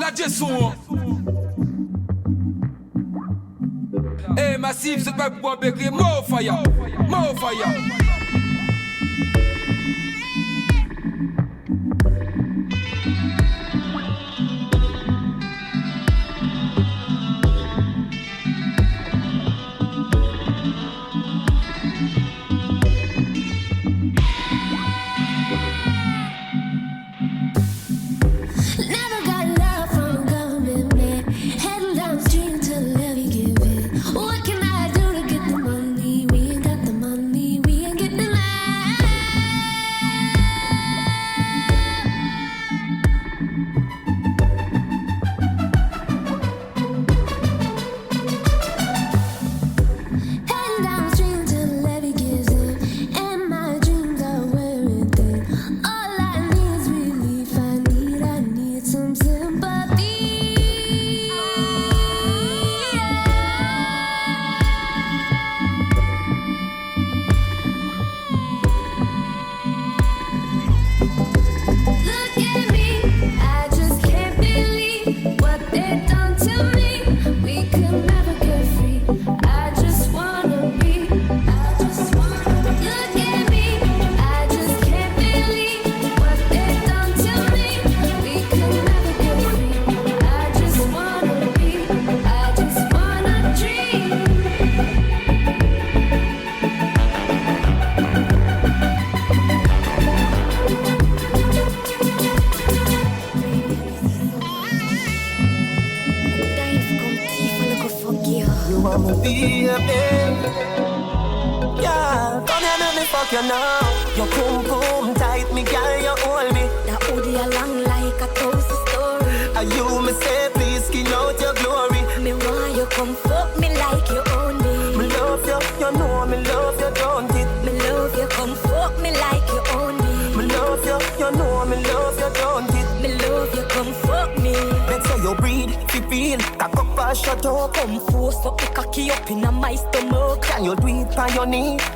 la Jesson. Hey, Massive, c'est pas pour béquer, more fire, more fire.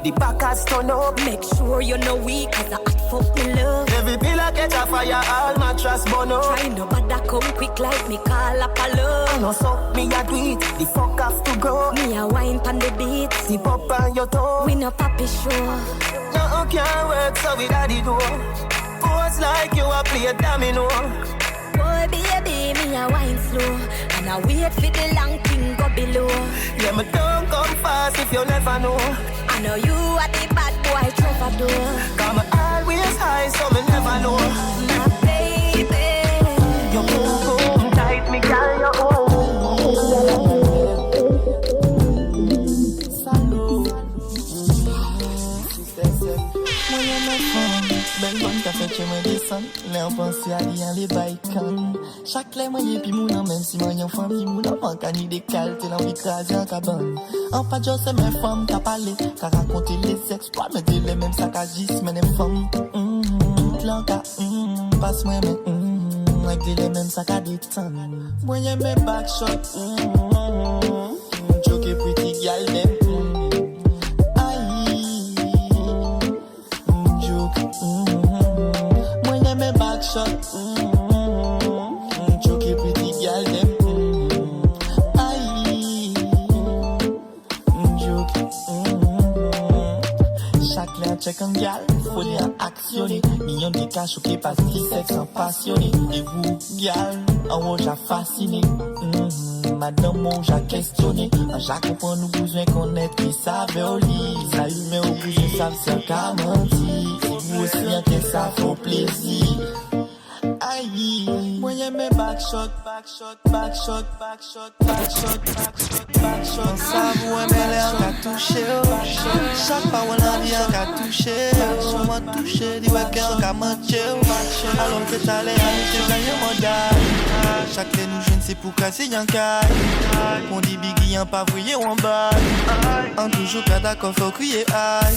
The back has turn up. Make sure you know we, cause I hot fuck me love. Every pillar catch a fire, all mattress burn up. Try no bother come quick like me call up a love. I know so, me a do it, the fuck have to go. Me a wine pan the beat, tip up on your toe. We no papi show. No can't work so we daddy do. Pose like you a play domino. Boy baby, me a wine slow. And I wait for the long thing go below. Yeah, me don't come fast if you never know. I know you are the bad boy troubadour. Come always high, so me never know. My baby, you boom boom tight, me girl, you belle bonne café chez moi descend. Là on pense à rien les baïkans. Chaque lait moi y'a pi mounan. Même si moi y'a famille mounan. En cani des cales, t'es l'envie craser en cabane. En pas de c'est mes femmes qu'a parlé. Qu'a raconté les exploits. Mais t'es les mêmes sacs à gis. Mais les femmes tout l'enca passe moi mais avec des les mêmes sacs à détendre. Moi y'a mes backshots joke pretty gal dem. Shot, choky pretty girl them, aïe, joke, chaque lien check un gal, faut les actionner, millions de cas choqués parce qu'ils sexe en passionné, et vous, gal, en haut j'ai fasciné, madame mon j'ai questionné, j'ai compris nous besoin connaître qui savait au lit, ça humain au besoin savent c'est qu'à mentir, vous aussi un que ça fait plaisir. Aïe, moi y'a mes backshot, backshot, backshot, backshot, backshot, backshot, backshot. Ça vous aimez l'air qu'a touché, chaque parole en dit qu'a touché, m'a touché, dit ouais qu'un qu'a manché, alors que t'as l'air à nous gagner mon dame. Chaque fois nous jeunes c'est pour casser y'en caille, on dit biggie y'en pas vrillé ou en bas, en toujours qu'à d'accord faut crier aïe.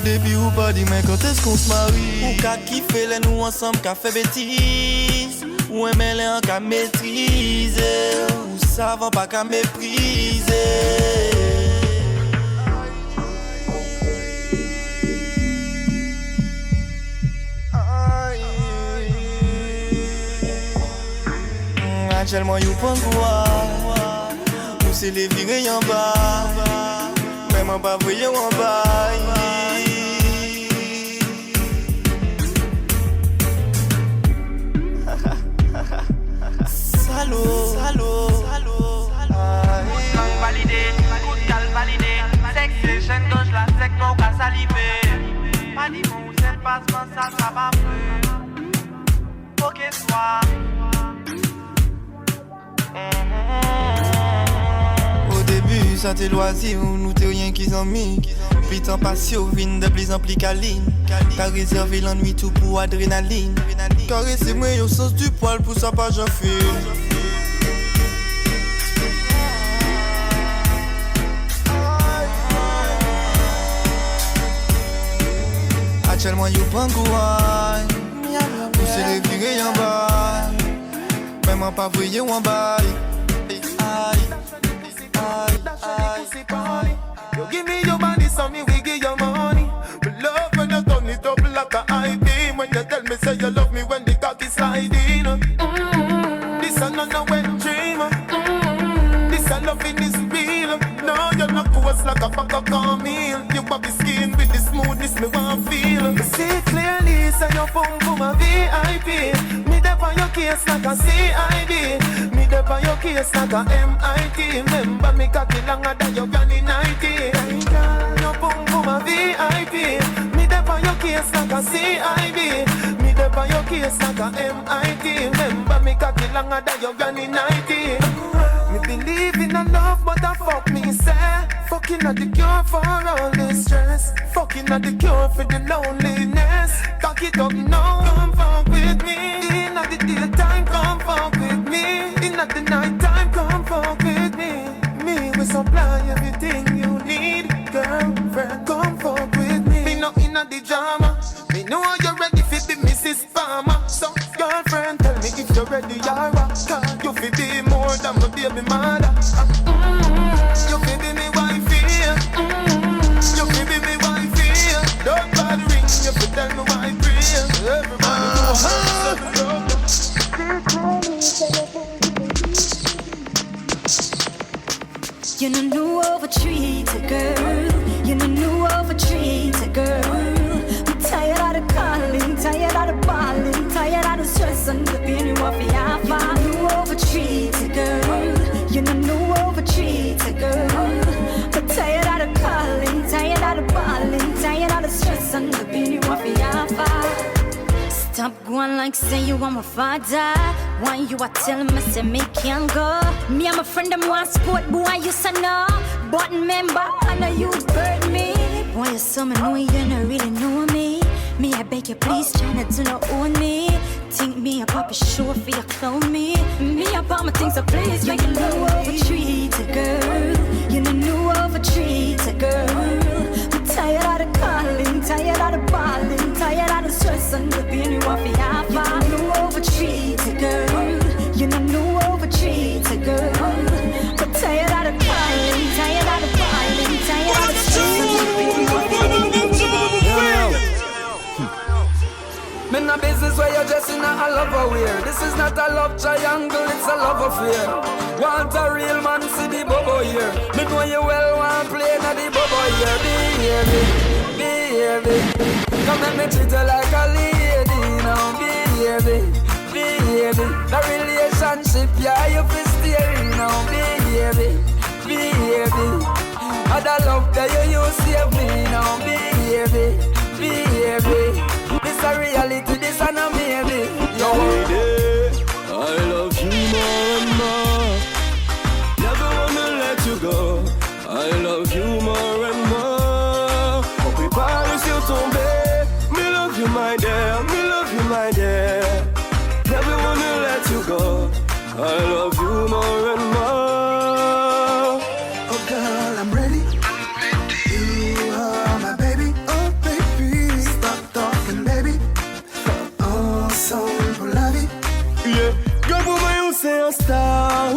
Baby ou pas dis mais quand est-ce qu'on se marie, ou qu'à kiffer les nous ensemble qu'à fait bêtise, ou aimer les en qu'à maîtriser, ou savant pas qu'à mépriser. Actuellement, you prends quoi? Nous c'est les virés en bas. Vraiment pas voyons en bas. Salaud, salaud, salaud. Gang validé, coup de cale validé. Sexy, chaîne gauche, la sec, mon cas salivé. Pas dit bon, c'est pas ça va plus. Ok, soit. Au début, ça t'est loisir, nous t'es rien qu'ils ont mis. Puis t'en passes au vin de plus en plus câline. T'as réservé l'ennui tout pour adrénaline. Caressez-moi au sens du poil pour ça pas j'en file. Actuellement, you prends quoi? Vous c'est les virés en bas. Même pas briller en bas. You give me your body, so me we give you money. We love when you turn it up like a high beam. When you tell me say you love me when the cock is sliding. This a no wet dream. This a loving is real. No, you're not coarse like a pack of cornmeal. You body skin with the smoothness me want feel. Me see clearly, say your boom boom a VIP. Me dep on your case like a CID. Me dep on your case like a MIT. Remember me cocky longer than your granny 90. Your boom boom a VIP. Me dep on your case like a CID. Me dep on your case like a MIT. Remember me cocky longer than your granny 90. Me believe in a love, but I fuck me say. Fucking not the cure for all this stress. Fucking not the cure for the loneliness. Cock it up now, come fuck with me. In the daytime, come fuck with me. In the nighttime, come fuck with me. Me will supply everything you need, girlfriend. Come fuck with me. Me not in the drama. Me know you're ready for the Mrs. Farmer. So girlfriend, tell me if you're ready, you're rock. You feel be more than my baby mother. You feel be me wifey. You feel be me wifey. Don't bother ring. You feel tell me why free. Everybody You know new overtreat a girl. You know new overtreat a girl. I'm tired of the calling, tired of the balling, tired of the stress and the pain you want me off. You know new overtreat a girl. You know new overtreat a girl. I'm tired of the calling, tired of the balling, tired of the stress and the pain you want me off. Stop going like say you want my father. Why you are telling me say me can't go? Me and my friend them want sport, boy you say no. But remember, I know you burn me. Boy you saw me know you don't really know me. Me I beg you please try not to not own me. Think me a pop a show for you clone me. Me I bought my things so please make you know overtreat a girl. You know new overtreat a girl. I'm tired of the calling, tired of the balling, tired of the stress and the pain you want me off. You know new overtreat a girl. You know new overtreat a girl. I'm tired of the calling, tired of the balling, tired of the stress and the pain you want me off. Me no business where you're just in a love affair. This is not a love triangle, it's a love affair. Want a real man, see the bubble here. Me know you well want play na the bubble here. Baby, come let me treat you like a lady now. Baby, the relationship, yeah, you feel steering now. Baby, other love that you save me now. Baby. This a reality, this a no maybe. Yo, lady, I love you more and more. Never wanna let you go. I love you more and more. Quand préparer sur tomber, me love you my dear, me love you my dear. Never wanna let you go. I love you more and more. Oh girl, I'm ready. You are my baby. Oh baby, stop talking, baby. Oh, so pour la vie. Yeah, girl, pour moi, you say a star,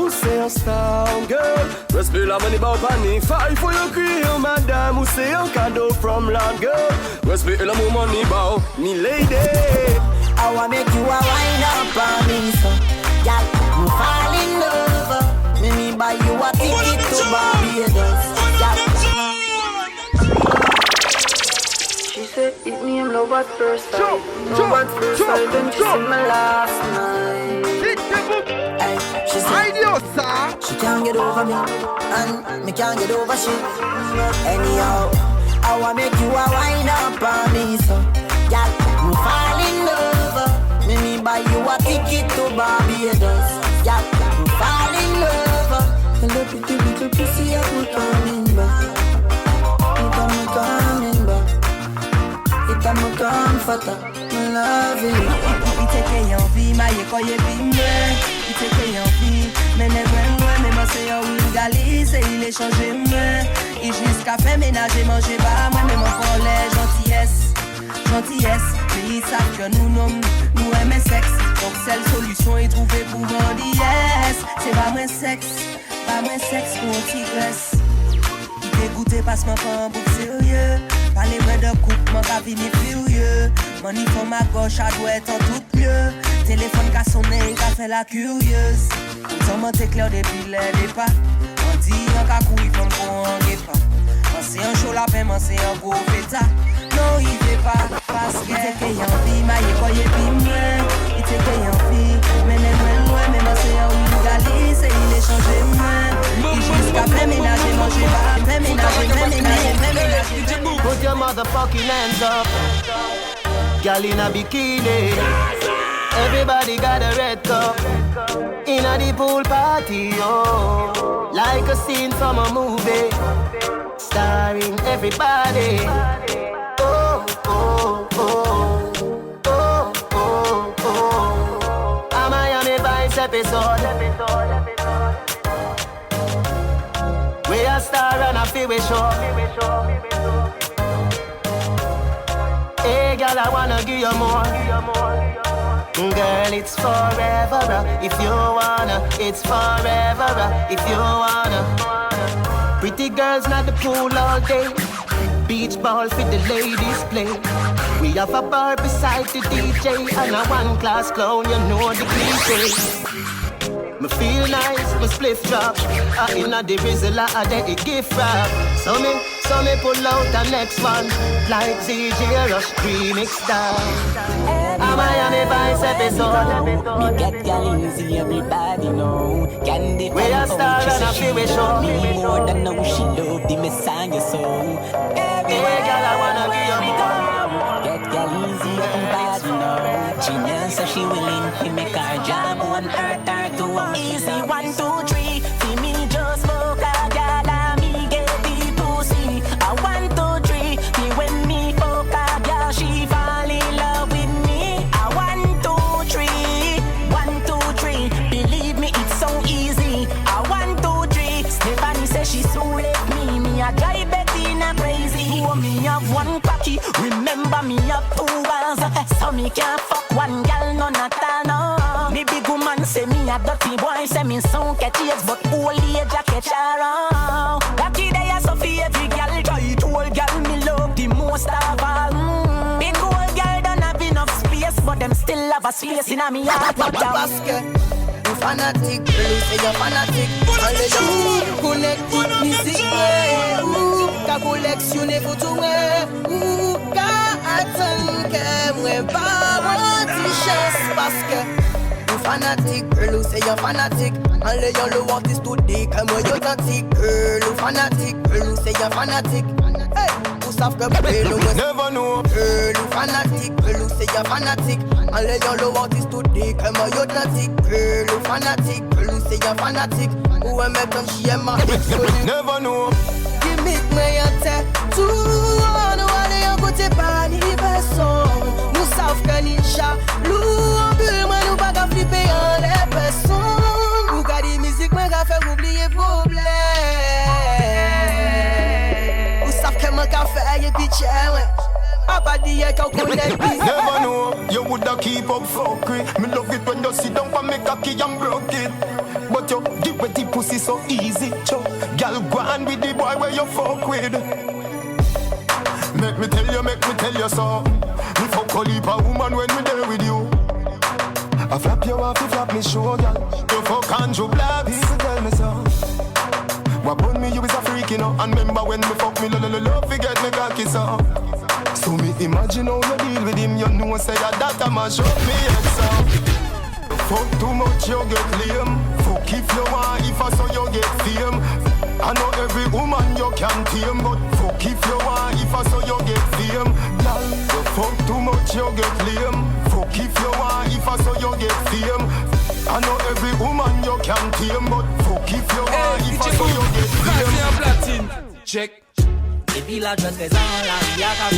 girl. Respect la money, but panic. Fight for your cream, madame. Who say a cadeau from Lord, girl. Respect la money, bow, me lady. I wanna make you a wine up on me, so y'all, I'm falling you a ticket to Barbados. She said it me and love at first sight. Love at first sight, then she see my last night. Hey, she said she can't get over me, and me can't get over she. Anyhow, I wanna make you a wine up on me, so girl, me fall in love. Me buy you a ticket to Barbados. Girl, me fall in love. Hello, pretty little pussy, I put coming back. I'm coming back. I'm a comforter, I love you. Il te yon fi, ma ye koye fi mwen. Il te yon fi, men ne vren mwen. Men se yon ou gali, se il e chanje mwen. Il jiska fe ménager, manger ba mwen. Men mon fon le gentillesse, gentillesse. Mais ils savent que nous aimons sexe. Donc seule solution est trouvée pour grandir. Yes, c'est pas moins sexe pour une tigresse. Il dégoûté parce qu'on prend un bouffe sérieux. Parlez-moi de coupe, mon gars vini furieux. Mon ifon ma gauche, à droite en tout lieu. Téléphone qu'a sonné, qu'a fait la curieuse. Tout monte clair depuis les départ. On dit un cacou, il faut qu'on guette pas. On c'est un chaud lapin, on c'est un gros feta. Non, il fait pas, parce que il te yon fi, ma ye koye pi mwen. Il te yon fi, men ne mwen loin. Men on c'est un ou gali, c'est il est changé mwen. Il jusqu'à fait ménager, manger pas. Fait ménager. Put your motherfucking hands up. Girl in a bikini. Everybody got a red cup. In a the pool party, oh. Like a scene from a movie. Starring everybody. Oh, oh, oh. Oh, oh, oh. A Miami Vice episode. We a star and a feel we show. Hey girl, I wanna give you more. Girl, it's forever. If you wanna, it's forever. If you wanna. Pretty girls not the pool all day. Beach ball for the ladies play. We have a bar beside the DJ and a one-class clown, you know the cliche. Me feel nice, me spliff drop. Inna the Rizla, the gift wrap. So me pull out the next one, like ZJ Rush remix style. A Miami Vice episode. Me get gal easy, everybody know. Candy we a star and a feel we show. Me more than know she love the Messiah song. Hey girl, I wanna give you more. Get gal easy, everybody know. She knows so she willing to make her jam on her to one. Easy 1, 2, 3. See me just smoke a gal and me get the pussy. 1, 2, 3. Me when me fuck a gal, she fall in love with me. 1, 2, 3. 1, 2, 3. Believe me, it's so easy. 1, 2, 3. Stephanie says she so left me. Me a drive Bettina crazy. Oh, me have one cocky. Remember me have 2 ones. So me can't fuck one gal, none at all. No. Me big woman say me a dirty boy. Say me so catchy, but old age a catch around. Lucky day a so for every gal. Try to old gal me love the most of all. Big old gal don't have enough space, but them still have a space in a me heart. Basket, you fanatic, you say you're fanatic. All the you connect with music, ka collectionner photo, ka attendre moi pas mon t-shirt basket. You fanatic, girl, you say you're fanatic. All the yellow artists today, come with your tactic. Girl, you fanatic, girl, you say you're fanatic. Hey, who savent que girl, you never know. Girl, you fanatic, girl, you say you're fanatic. All the yellow artists today, come with your tactic. Girl, you fanatic, girl, you say you're fanatic. Who am I to share my Never know. Gimmick me a tattoo. On wale yon kote pa ni person. Nou sav ka ni chalou. En bulle mwen nou pa ka flippe yon le person. Ou ka di mizik mwen ka fe oubliye problem. Ou sav ke mwen ka fe ye pitche mwen. Papa diye ka konek biz. Never know. You woulda keep up fuckery. Me love it when you sit down for me cocky and broke it. But you give with the pussy so easy, cho. Girl, go on with the boy where you fuck with. Make me tell you so. Me fuck a leap a woman when me there with you. I flap you off, you flap me show, girl. You fuck and you blab, people tell me so. What about me, you is a freak, you know. And remember when me fuck me, love, forget me cocky, so. So me imagine how you deal with him. You know say that a mash up me head, so. Fuck too much, you get lame. Fuck if you want, if I saw you get fame. I know every woman you can tame, but fuck if you want, if I saw you get fame. Girl, you fuck too much, you get lame. Fuck if you want, if I saw you get fame. I know every woman you can tame, but fuck if you want, if I saw you get fame. Check. Et puis là, je suis présent, là, il y a qu'à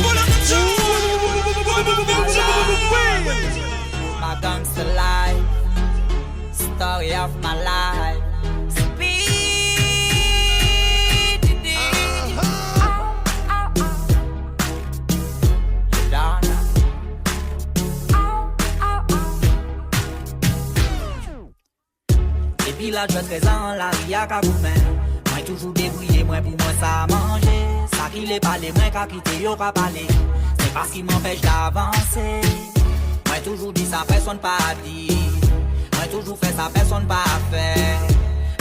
my gangster life, story of my life. Et puis là, je suis présent, là, il y a qu'à vous mettre. Moi, toujours débrouillé, moi, pour moi, ça manger. Ça qui les parler, moi, qu'à quitter, yo, qu'à parler. C'est parce qu'il m'empêche d'avancer. Moi toujours dit ça, personne pas dit. Moi toujours fait ça, personne pas fait.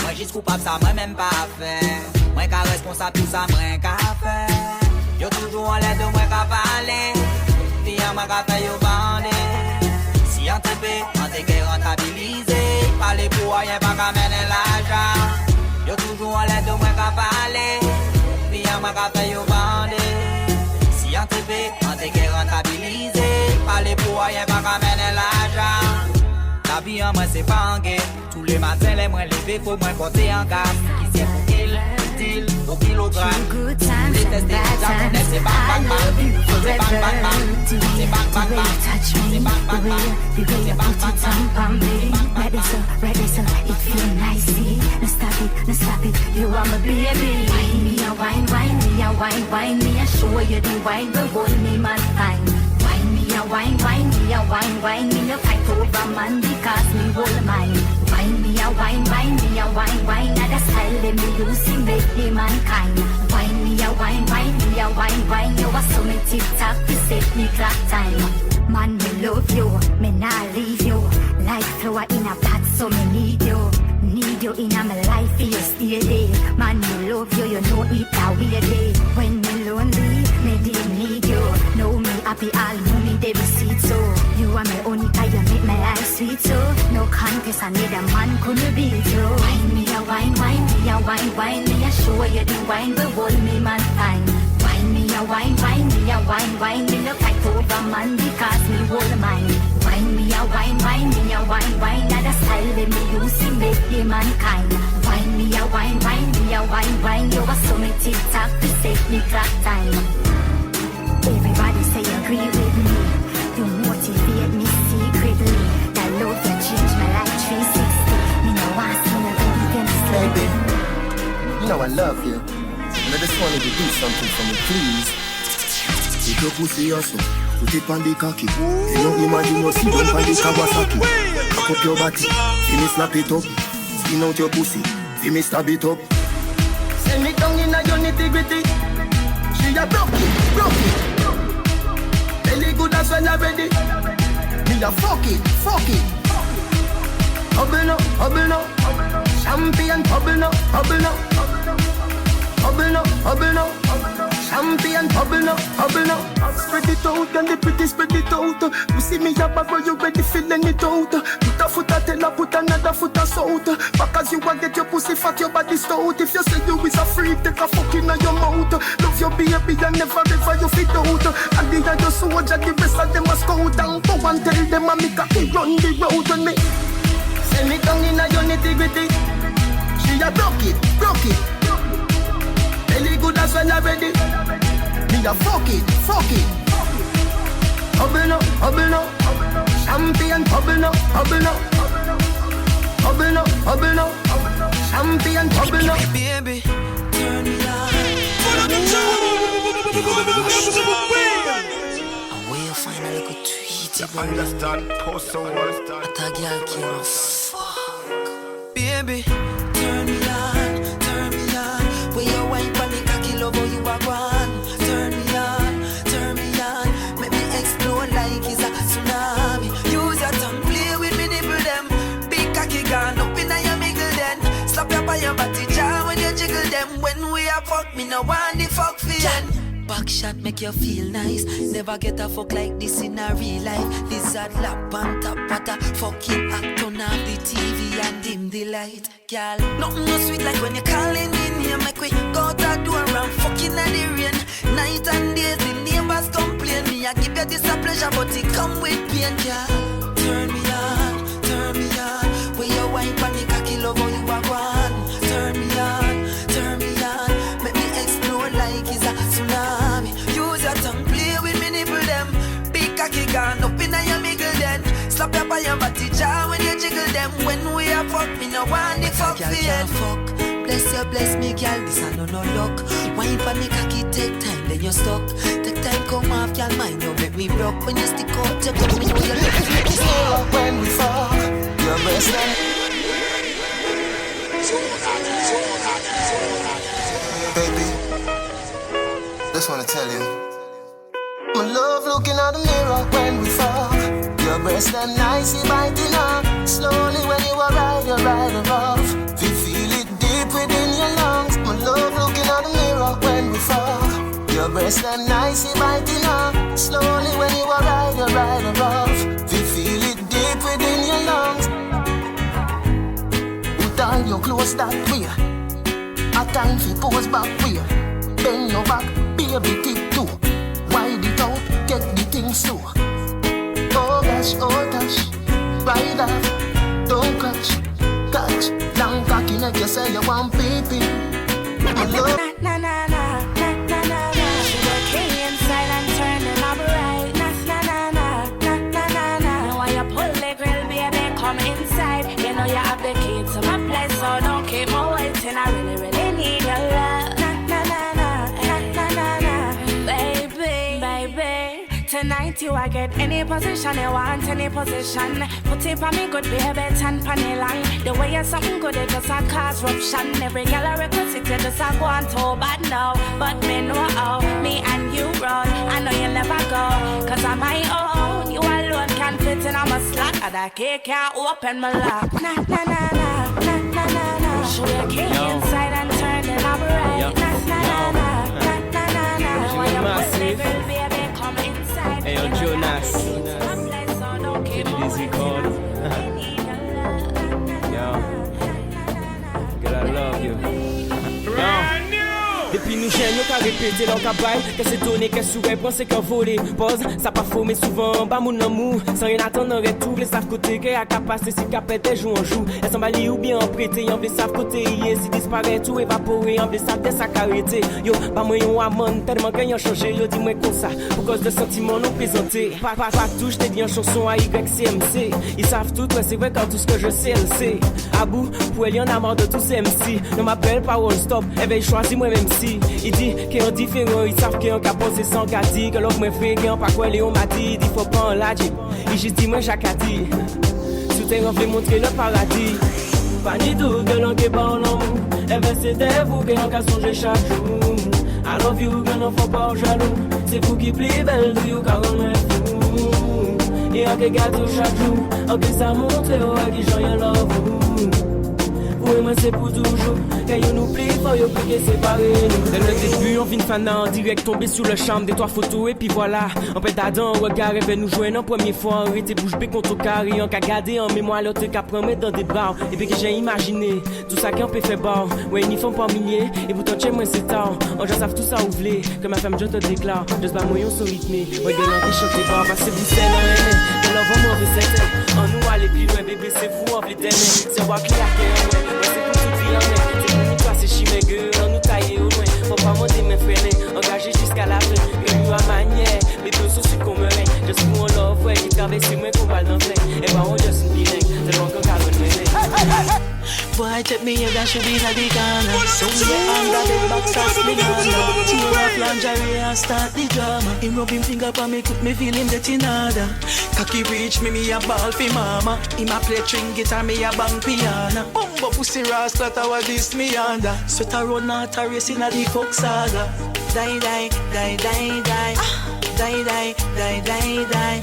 Moi juste coupable ça, moi même pas fait. Moi qu'à responsable tout ça, moi qu'à faire. Yo toujours en l'air de moi qu'à parler. Puis en moi qu'à faire yo bander. Si en TP, en t'es rentabilisé. Parler pour rien, pas qu'à mener l'argent. Yo toujours en l'air de moi qu'à parler. Puis en moi qu'à faire yo bander. Si en TP, en t'es rentabilisé. Parler pour rien, pas qu'à mener l'argent. La vie en moi c'est pas en guerre. Tous les matins, les moins levés, faut moins porter en garde. Qui c'est pour qu'il deal au kilogramme. Les tests des japonais, c'est bang bang bang. C'est bang bang bang. C'est bang bang bang. C'est bang bang bang. C'est bang bang bang. Ready so, it feel nice, see. No stop it, you are my baby. Wine me, a wine me, I show you the wine, but hold me man time. Wine me, a wine me, you fight over man because me hold mine. Wine me, a wine now the style them me using make me mankind. Wine me, a wine, you are so me TikTok to set me clock time. Man, me love you, me not leave you. Like flower in a pot, so me need you. Need you in my life, you stay there. Man, me love you, you know it how we day. When me lonely, me did need you. Know me happy, all money they be sweet so. You are my only guy, you make my life sweet so. No contest, another man couldn't beat you. Wine me, a wine me, I show you the wine, but hold me man fine. Wine me, a wine me, no fight over man because me hold mine. Wine me, a wine now the style that me use to make the mankind. Wine me, a wine, you are so me TikTok to set me clock time. Everybody say agree with me. You motivate me secretly. That love you change my life 360. Me no want to see no anything Baby, you know I love you. And I just wanted to do something for me, please. Take your pussy hustle, put it on the cocky. You know imagine you see one on the Kawasaki. Pack up your body, see me snap it up. Skin out your pussy, see me stab it up. Send me down in a your nitty-gritty. She a broke it. Belly good as well already. Me a fuck it. Hubble no. Champion hubble no. Champion hubble no. Spread it out and the pretty spread it out. You see me a bag where you ready filling it out. Put a foot a tell her put another foot a south. Back as you a get your pussy fat your body stout. If you say you is a freak take a fuck in your mouth. Love your baby and never ever you fit out. And the other soldier the rest of them a scout. And go and tell them a make a run the road when me. Send me down in a your nitty-gritty. She a broke it. Belly good as well already. Me a fuck it. Hubble no. Champion hubble no. Champion hubble no. Baby, turn me on. And where you find a little tweety boy? Understand, post so understand. But a girl can't fuck. Baby, turn me on. When you wine pon the cocky love how you a gone. Turn me on. Make me explode like it's a tsunami. Use your tongue, play with me nipple them. Big cocky gone up inna your middle then. Slap your by your body jaw when you jiggle them. fuck, me no want the fuck feeling. Back shot make you feel nice. Never get a fuck like this in a real life. Lizard lap on top, what a fucking act. Turn off the TV and dim the light. Girl, nothing no sweet like when you're calling me name. Make we go to do around fucking in the rain. Night and days, the neighbors complain. Me I give you this a pleasure, but it come with pain, girl. Turn me on, turn me on. When you wine panic, I kill over you are one. Turn me on, turn me on. Make me explode like it's a tsunami. Use your tongue, play with me nipple them. Big cocky gone up in your middle then. Slap your by your body jaw when you jiggle them. When we are fuck, me no want the fuck feel. Fuck, bless you, bless me, girl. This I no luck. Wine for me cocky, take time, then you're stuck. Take time, come off, y'all mind you make me broke. When you stick out, you got me know you look. When we fuck, your best friend. Baby, just wanna tell you, my love looking at the mirror when we fuck. Your breast and nice, you biting up. Slowly when you are right above. You feel it deep within your lungs. My love looking at the mirror when we fuck. Your breast and nice, you biting up. Slowly when you are right above. You feel it deep within your lungs. Put on your clothes that way. A time for pose back way. Bend your back, baby tick too. Wide it out, get the things slow. Oh gosh, oh touch, ride off, don't catch. Long cocky neck, you say you want baby. My love. Na na na na na na na. Sugar cane inside and turning up right. Na na na na na na na na. Now why you pull the grill, baby, come inside. You know you have the key to my place, so don't keep me waiting. I really need your love. Na na na na na na na na. Baby, baby. Tonight you I get any position you want, any position. Put it on me good, baby, 10 panny line. The way you're something good, it just a cause ruption. Every girl I request it, you just a go on too bad now. But me know how, me and you roll. I know you'll never go, cause I'm my own. You alone can fit in on my slot. And that cake can't open my lock. Na na na na, na na na na. Show your king inside and turn it up right. Na na na na, na na na na. Why you put the girl, baby, come inside. Hey, yo, Jonas. Get it easy, call. Yo. Girl, I love you. Yo. Depuis nous jeunes, nous qu'à répéter dans ta baille. Qu'est-ce que c'est donné, qu'est-ce que c'est qu'un volé. Pause, ça pas faux, mais souvent, bah mon amour. Sans rien attendre, on tout, les savent côté, qu'est à capacité, si capette, joue en joue. Elles s'en balient ou bien en prêté, en blé savent côté, si disparaît, tout évaporé, en blé savent des sacs arrêtés. Yo, bah moi, yon amant, tellement gagnant changé, yo, dis-moi comme ça. Pour cause de sentiments non présentés. Pas touche, t'es dit en chanson à YCMC. Ils savent tout, mais c'est vrai quand tout ce que je sais, elle sait. À bout, pour elle, y'en a marre de tous ces MC. Ne m'appelle pas One Stop, elle veille choisir moi même si. Il dit qu'il y a un différent, ils savent qu'il y a un capot, c'est sans gâti. Que l'autre m'a fait, qu'il y a un pas quoi, Léon m'a dit, il faut pas en lâcher. Il juste dit, moi, Jacques a dit. Sous terre, on fait montrer le paradis. Pas ni doute de l'on qui parle en l'amour. Elle veut c'était vous, qu'il y a un cas songer chaque jour. I love you, que n'en faut pas jaloux. C'est vous qui plaît belle, de you, car on est fou. Et on regarde chaque jour. En plus, ça montre, ouais, qui j'en y love vous. Oui, moi c'est pour toujours. Quand on nous plie, faut y oublier séparer nous. Dès le début, on vient de fan en direct, tomber sous le charme des 3 photos. Et puis voilà, on pète d'adam, regard, et ben nous jouer une première fois. On était bouche bée contre au carré, on qu'a gardé en mémoire l'autre qu'a promis dans des bars. Et puis que j'ai imaginé, tout ça qu'on peut faire bord. Ouais, ils font pas milliers, et pourtant chez moi c'est tard. On just savent tout ça ouvlé, que ma femme je te déclare. Juste pas moyen son rythme, ouais, de l'envie chanter bord. Parce que vous c'est l'un, de l'envoi mon recette. En nous aller plus loin, bébé, c'est vous, envie d'aimer. C'est moi qui l'a fait, c'est pour nous toi c'est chimé gueule, on nous taille au loin. Faut pas monter mes frères, engagé jusqu'à la fin. Que nous à manière, les deux sont sur comme un. Just pour un love, ouais, qui traverse moi qu'on va dans plein. Et bah on just une bilingue, c'est long qu'on caronne mêlé. Boy, take me here, that should be the corner. So we under the box of the gunner. Tear off lingerie and start the drama. Him rub him finger pa me, cook me feel him get in order. Cocky reach me a ball fi mama. Him a play string guitar, me a bang piano. Bumbo pussy rasta, that was this me under. Sweat a run out a race inna the coke saga. Die, die, die, die, die. Die, die, die, die, die.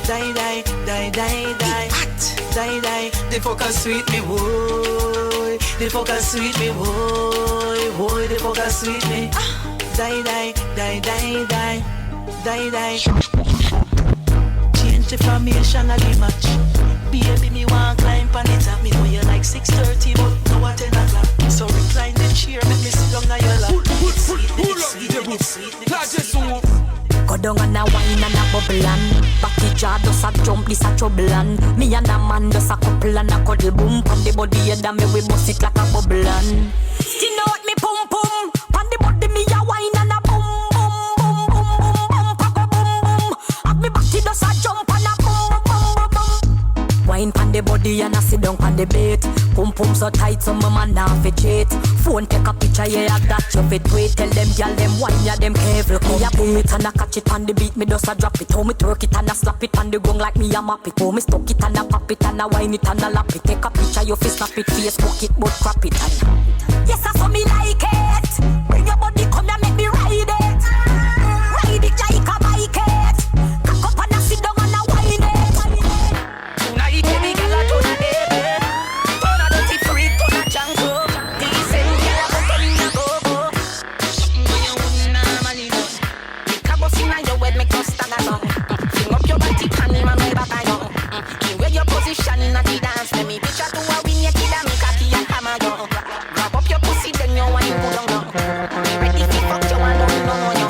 Die, die, die, die, die. Die, die, the fucker sweet me, boy. the fuck a sweet me, boy, the fuck a sweet me. Die, die, die, die, die, die, die. Change the formation of the match. Baby, me want climb on it up. Me know you like 6:30, but now at 10 o'clock. So recline the chair, make me sit down on your lap. It's sweet. Go down and a wine and a bubble and back the jar does a jump, this a trouble and me and a man does a couple and a cuddle boom. Pan the body head and me we bust it like a bubble and skin out me pum pum. Pan the body me a wine and a boom boom boom boom boom boom boom boom boom. Have me back it does a jump and a boom boom boom boom. Wine pan the body and a sit down pan the bait. Pum pum so tight so my man now fi cheat. Phone take a picture, yeah, that you fit wait. Tell them, y'all, them wine, yeah, them careful. Me a boom it and a catch it on the beat, me just a drop it. How me twerk it and a slap it on the gong like me a map it. How me stuck it and a pop it and a wine it and a lap it. Take a picture, you fi snap it, Facebook it, but crap it and yes, I saw me like it. Bring your body, come and make me ride it. Ride it like a bike it. Cock up and a sit down and a wine it. Tonight, baby, girl, I do the baby. Turn a dirty freak, turn a jungle. Position in the dance, let me picture to a win your kid and me cocky and hammer down. Grab up your pussy, then you wine pull down down. Ready to fuck you and don't know you.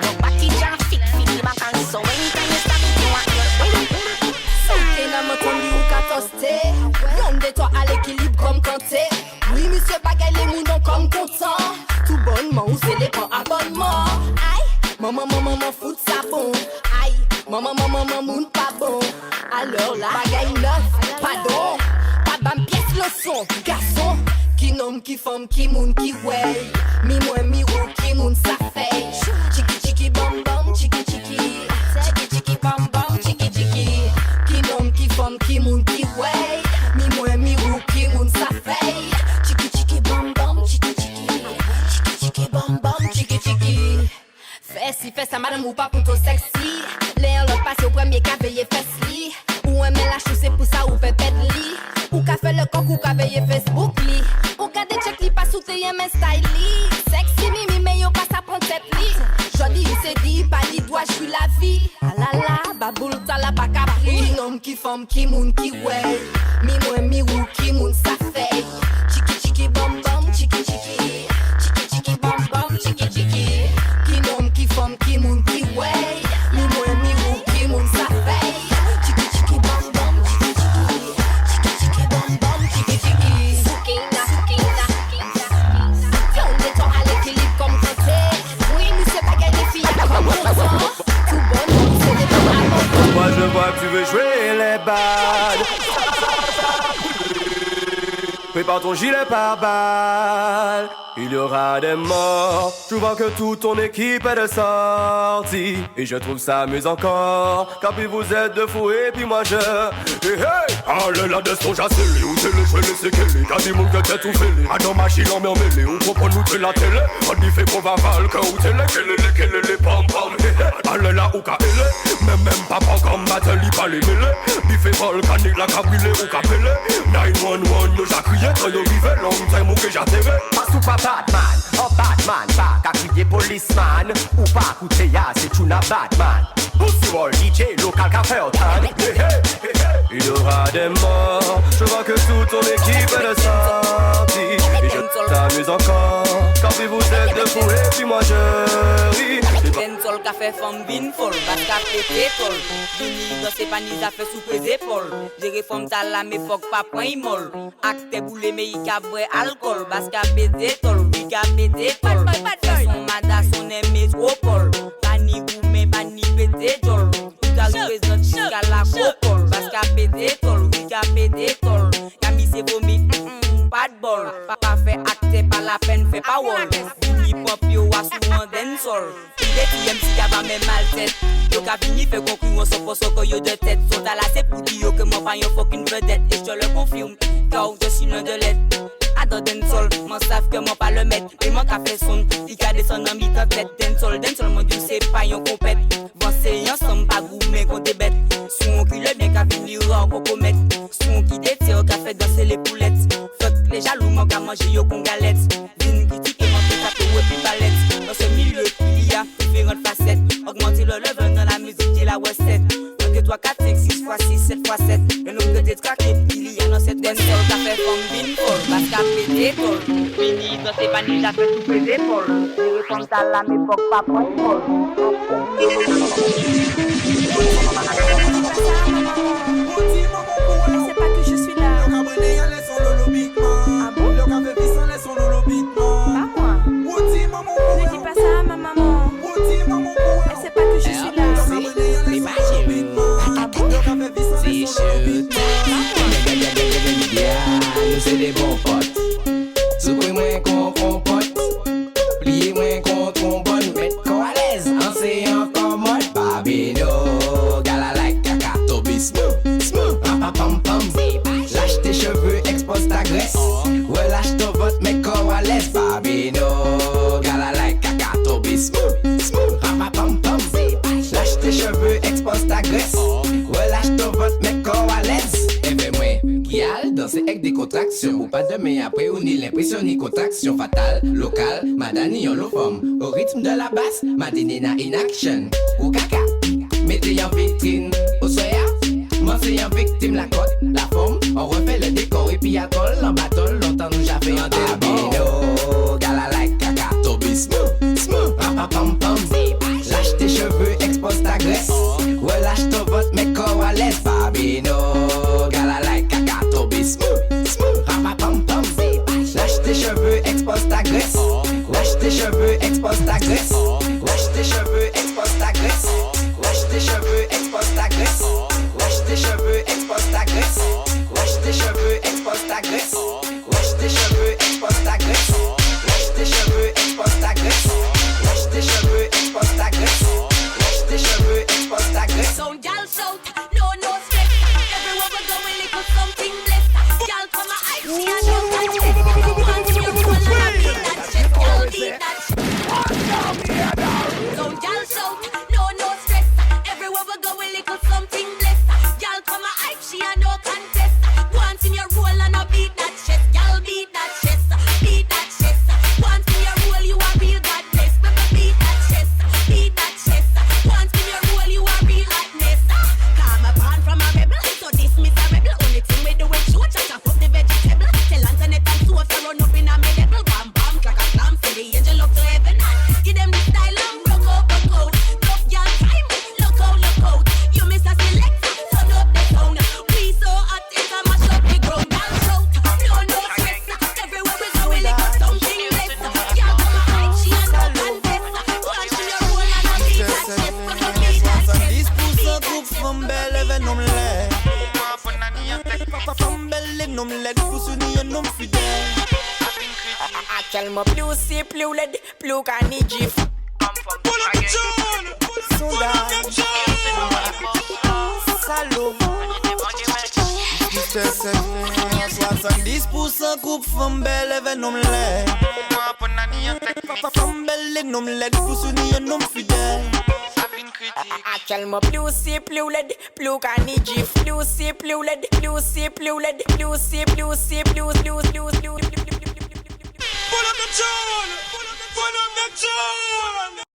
Your body jam fit for the back and so anytime you stop it, you want your Something à me conduit ou qu'à toaster. Y'en de toi à l'équilibre comme canté. Oui, monsieur bagaille les moudons comme content. Tout bonnement ou c'est les points abonnement. Aïe, maman, fout ça bon. Aïe, maman, moun pas bon. Alors là, bagaille neuf, pardon. Pas bam pièce le son, garçon. Qui nomme, qui femme, qui moun, qui way. Mi moi, mi ou, qui moun, ça fait. Chiki chiki bam bam, chiki chiki. Chiki chiki bam bam, chiki chiki. Qui nomme, qui femme, qui moun, qui way. Mi moi, mi ou, qui moun, ça fait. Chiki chiki bam bam, chiki chiki. Chiki chiki bam bam, chiki chiki. Fais ça madame ou pas plutôt sexy. L'air le passe au premier qu'a veillé fesse-li. Ou aimer la chou c'est pour ça ou fait pète-li. Ou qu'a fait le coq ou qu'a veillé Facebook li. Ou qu'a des check li pas sous tes yens style li. Sexy mimi mais yo pas ça prend tête li. Jodi c'est dit pas li doit jouer la vie. Ah la la baboule ta la pas capri. Qui nomme qui femme qui moun qui way. Mi moi mi ou qui moun ça fait. Chiki chiki bam bam chiki chiki. Chiki chiki bam bam chiki chiki. Qui nomme qui femme qui moun qui way. Mi moi mi ou qui moun ça fait. Chiki chiki bam bam chiki chiki. Chiki chiki bam bam chiki chiki. Soukina soukina. Y'en de toi à l'équilibre comme côté. Oui monsieur bagaille les filles comme content. Tout bon c'est des bons amours. Moi je vois que tu veux jouer les bad. Prépare ton gilet pare-balles. Il y aura des morts. Je vois que toute ton équipe est de sortie. Et je trouve ça amusant encore. Car puis vous êtes de fous et puis moi je hey hey. Allez la descente j'accélère. Ou télé je les séquelles. Y'a des moules que t'es tout fêlé. À nos machines en mêlée. On comprend nous de la télé. On y fait qu'on va valque. Ou télé qu'elle les pam pam. Allez là ou ka elle. Même papa comme Mateli pas les mêlés. Biffé volcanique la cabrilé ou capelé. 911 yo j'accuyé. Quand yo vive long time ou que j'atterré. Pas sous pas Batman, oh Batman, pas qu'à crier policeman. Ou pas coûter ya, c'est une Batman. Pussy Wall, DJ, local café au tan. Il y aura des morts. Je vois que toute ton équipe est de sortie. Et je t'amuse encore. Quand puis vous êtes de fous et puis moi je ris. Sol café femme bin folle, parce qu'a pété folle. Vini dans ses paniers a fait sous les épaules. J'ai réforme ta la mais faut pas point molle. Acte boulé mais il a vrai alcool, parce qu'a pété folle, oui qu'a pété folle. Son mada son métropole, pani ou mais pani pété folle. Tout a représente jusqu'à la copole, parce qu'a pété folle, oui qu'a pété folle. Qu'a mis ses vomi, pas de bol. Papa fait acte pas la peine, fait pas wall. Vini pop yo a souvent dancehall. Des qui aiment si y'a pas même mal tête. Yo ka fini fait concurrence au poste que yo de tête. Sont à la c'est pour dire que moi pas yon fucking vedette. Et je te le confirme, car je suis l'un de l'aide. Adore dancehall, m'en savent que moi pas le mettre. Mais moi qu'a fait son, il a descendu en mi-temps tête. Dancehall, mon dieu c'est pas yon compète. Vancez ensemble pas gourmet qu'on te bête. Son qui le bien qu'a fini en cocomètre. Son qui détire qu'a fait danser les poulettes. Fuck les jaloux, moi qu'à manger yo con galette. Vine critiquer mon fait taper ou puis palette. Dans ce milieu il y a différentes facettes. Augmenter le level dans la musique et la recette. 1, 2, 3, 4, 5, 6 x 6, 7 x 7. Le nombre de détraqués il y a dans cette dancehall. Ça fait comme Vin Paul, parce qu'à péter Paul. Fini dans ses paniers, ça fait tout les épaules. Les comme ça là, mais faut pas prendre Paul. C'est pas que je suis là. Ah bon? Pas moi. Ne dis pas ça à ma maman. Elle sait pas que je suis là. C'est chute. Nous c'est des bons potes. Soupouille moins qu'on compote. Pliez moins qu'on trombone. Mettre qu'on à l'aise. En c'est encore mode. Babino. Gala like caca. Toby smooth. Smooth. Pam pam pam. Lâche tes cheveux, expose ta graisse. Relâche ton vote, mets qu'on à l'aise. Babino. Gala like caca. Toby smooth. Smooth. Pam pam pam. Lâche tes cheveux, expose ta graisse. Relâche ton vote, mets qu'on à l'aise. Gyal, danser avec des contractions. Ou pas demain après ou ni l'impression ni contraction. Fatale, local, madani en low forme. Au rythme de la basse, madinina in action. Ou caca, mettez en vitrine. Au soya, mangez en victime la côte, la forme. On refait le décor et puis alcool. En battle, longtemps nous j'avais un Babino. Gala like caca, Toby smooth, smooth. Pam pam pam. Lâche tes cheveux, expose ta graisse. Relâche ton vote, mets corps à l'aise. Babino, gala like caca. Toby smooth, smooth, pam pam pam. Lâche tes cheveux, expose ta graisse. Lâche tes cheveux, expose ta graisse. Lâche tes cheveux, expose ta graisse. Lâche tes cheveux, expose ta graisse. Lâche tes cheveux, expose ta graisse. Lâche tes cheveux, expose ta graisse. Lâche tes cheveux, expose ta graisse. Lâche tes cheveux, expose ta graisse. Lâche tes cheveux, expose ta graisse. Lâche tes cheveux, expose ta graisse. So y'all shout, no stress. Everywhere we go, we little something blessed. Y'all come a hype, see I don't touch it. Once you roll and I beat that shit, y'all beat that shit. So y'all shout, no stress. Everywhere we go, we little something blessed. Y'all come a hype, she a no contest. Once in your roll and I beat that shit, y'all beat that shit, beat that shit. Once in your roll, you a real god bless. Beat that shit, beat that shit. Once in your roll, you a real hotness. Come upon from a rebel, so dismiss a rebel. Only thing we do is show, chop up the vegetable. Tell Antoinette and Sophia to run up in a medal. Bam bam, clack a slam, send the angel up to heaven. Give them the style and rock out. Love your time, look out. You miss a selector, turn up the sound. We so hot, it's a mash up the ground. Y'all shout, no stress. Everywhere we go, we lick up something less. Y'all come a hype, she a no contest. Once in your roll and I beat that shit, beat that shit. 10% groupe Fambel, even nom led. Fambel, nom led, Fousouni, un nom fidèle. Actuellement, plus c'est plus laid, plus qu'un nidjif. Sondage, salaud. 70% groupe Fambel, even nom led. Fambel, nom led, Fousouni, un nom fidèle. Actuellement, plus c'est plus laid, plus qu'un nidjif. Plus c'est plus laid, plus c'est plus laid, plus c'est plus. Pull up the tune!